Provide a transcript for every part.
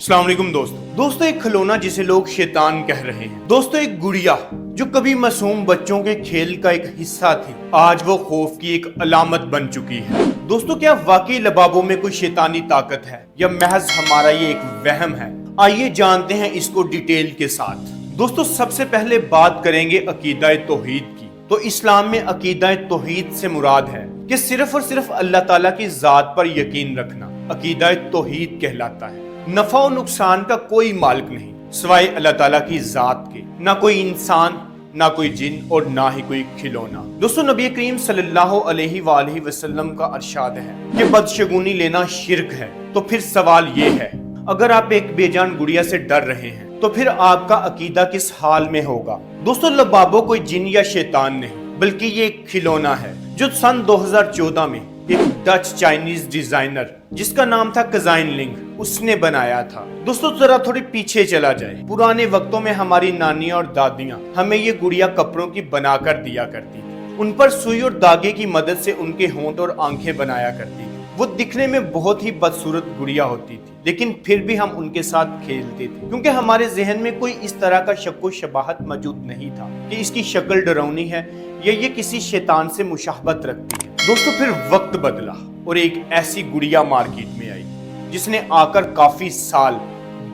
अस्सलाम वालेकुम दोस्तों एक खिलौना जिसे लोग शैतान कह रहे हैं। दोस्तों एक गुड़िया जो कभी मासूम बच्चों के खेल का एक हिस्सा थी, आज वो खौफ की एक अलामत बन चुकी है। दोस्तों क्या वाकई लबाबों में कोई शैतानी ताकत है या महज हमारा ये एक वहम है? आइए जानते हैं इसको डिटेल के साथ। दोस्तों सबसे पहले बात करेंगे अकीदा तौहीद की। तो इस्लाम में अकीदा तौहीद से मुराद है कि सिर्फ और सिर्फ अल्लाह ताला की जात पर यकीन रखना अकीदा तौहीद कहलाता है। नफा और नुकसान का कोई मालिक नहीं सिवाय अल्लाह ताला की जात के, ना कोई इंसान, ना कोई जिन और ना ही कोई खिलौना। दोस्तों नबी करीम सल्लल्लाहु अलैहि वसल्लम का अरशाद है कि बदशगुनी लेना शिर्क है। तो फिर सवाल ये है, अगर आप एक बेजान गुड़िया से डर रहे हैं तो फिर आपका अकीदा किस हाल में होगा? दोस्तों लबाबो कोई जिन या शैतान नहीं बल्कि ये एक खिलौना है जो सन 2014 में एक डच चाइनीज डिजाइनर जिसका नाम था कजाइन लिंग उसने बनाया था। दोस्तों जरा थोड़ी पीछे चला जाए, पुराने वक्तों में हमारी नानी और दादियां हमें ये गुड़िया कपड़ों की बनाकर दिया करती थी। उन पर सुई और धागे की मदद से उनके होंठ और आंखें बनाया करती थी। वो दिखने में बहुत ही बदसूरत गुड़िया होती थी, लेकिन फिर भी हम उनके साथ खेलते थे क्योंकि हमारे जहन में कोई इस तरह का शक्को शबाहत मौजूद नहीं था कि इसकी शक्ल डरावनी है या ये किसी शैतान से मुशाहबत रखती है। दोस्तों फिर वक्त बदला और एक ऐसी गुड़िया मार्केट में आई जिसने आकर काफी साल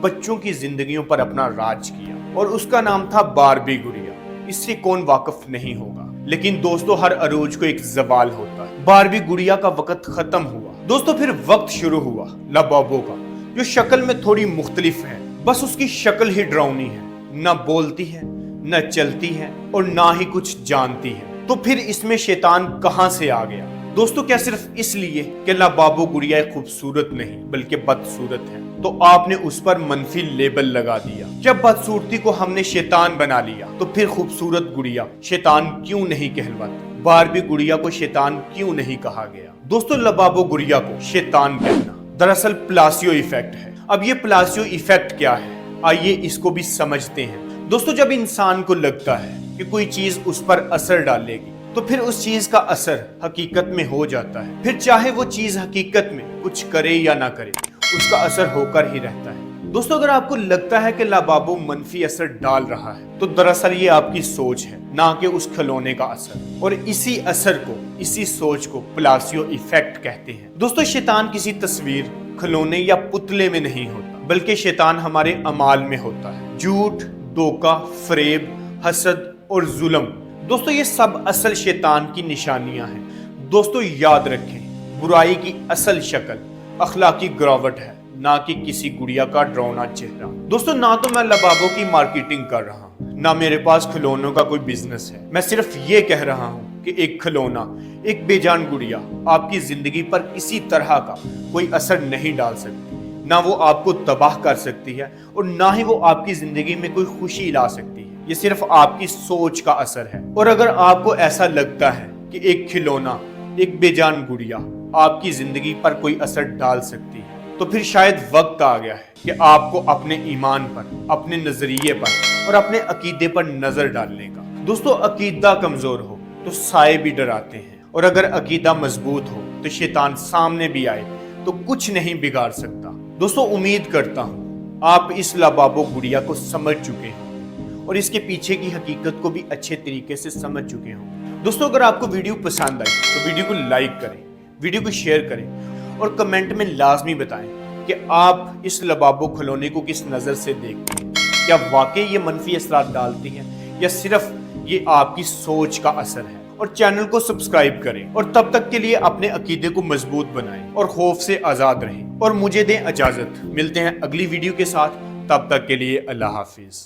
बच्चों की जिंदगियों पर अपना राज किया और उसका नाम था बारबी गुड़िया। इससे कौन वाकिफ नहीं होगा, लेकिन दोस्तों हर अरूज को एक जवाल होता है। बारबी गुड़िया का वक्त खत्म हुआ। दोस्तों फिर वक्त शुरू हुआ लबाबो का, जो शक्ल में थोड़ी मुख्तलिफ है। बस उसकी शक्ल ही डरावनी है, न बोलती है, न चलती है और ना ही कुछ जानती है। तो फिर इसमें शैतान कहां से आ गया? दोस्तों क्या सिर्फ इसलिए कि लबाबो गुड़िया खूबसूरत नहीं बल्कि बदसूरत है तो आपने उस पर मनफी लेबल लगा दिया? जब बदसूरती को हमने शैतान बना लिया तो फिर खूबसूरत गुड़िया शैतान क्यों नहीं कहलवाती? बारबी गुड़िया को शैतान क्यों नहीं कहा गया? दोस्तों लबाबो गुड़िया को शैतान कहना दरअसल प्लासियो इफेक्ट है। अब ये प्लासियो इफेक्ट क्या है, आइए इसको भी समझते हैं। दोस्तों जब इंसान को लगता है कि कोई चीज उस पर असर डालेगी तो फिर उस चीज का असर हकीकत में हो जाता है। फिर चाहे वो चीज हकीकत में कुछ करे या ना करे, उसका असर होकर ही रहता है। दोस्तों अगर आपको लगता है कि लबाबो मनफी असर डाल रहा है तो दरअसल ये आपकी सोच है, ना कि उस खिलौने का असर। और इसी असर को, इसी सोच को प्लासियो इफेक्ट कहते हैं। दोस्तों शैतान किसी तस्वीर, खिलौने या पुतले में नहीं होता बल्कि शैतान हमारे अमाल में होता है। झूठ, धोखा, फरेब, हसद और जुल्म, दोस्तों ये सब असल शैतान की निशानियां हैं। दोस्तों याद रखें, बुराई की असल शक्ल अखलाकी गिरावट है, ना कि किसी गुड़िया का डरावना चेहरा। दोस्तों ना तो मैं लबाबों की मार्केटिंग कर रहा हूँ, ना मेरे पास खिलौनों का कोई बिजनेस है। मैं सिर्फ ये कह रहा हूँ कि एक खिलौना, एक बेजान गुड़िया आपकी जिंदगी पर किसी तरह का कोई असर नहीं डाल सकती। ना वो आपको तबाह कर सकती है और ना ही वो आपकी जिंदगी में कोई खुशी ला सकती है। ये सिर्फ आपकी सोच का असर है। और अगर आपको ऐसा लगता है कि एक खिलौना, एक बेजान गुड़िया आपकी जिंदगी पर कोई असर डाल सकती है तो फिर शायद वक्त आ गया है कि आपको अपने ईमान पर, अपने नजरिए पर और अपने अकीदे पर नजर डालने का। दोस्तों अकीदा कमजोर हो तो साए भी डराते हैं, और अगर अकीदा मजबूत हो तो शैतान सामने भी आए तो कुछ नहीं बिगाड़ सकता। दोस्तों उम्मीद करता हूँ आप इस लबाबो गुड़िया को समझ चुके हैं और इसके पीछे की हकीकत को भी अच्छे तरीके से समझ चुके हों। दोस्तों अगर आपको वीडियो पसंद आई तो वीडियो को लाइक करें, वीडियो को शेयर करें और कमेंट में लाजमी बताएं कि आप इस लबाबो खिलौने को किस नज़र से देखते हैं। क्या वाकई ये मनफी असरात डालती हैं या सिर्फ ये आपकी सोच का असर है? और चैनल को सब्सक्राइब करें और तब तक के लिए अपने अकीदे को मजबूत बनाएं और खौफ से आज़ाद रहें। और मुझे दें इजाज़त, मिलते हैं अगली वीडियो के साथ। तब तक के लिए अल्लाह हाफिज।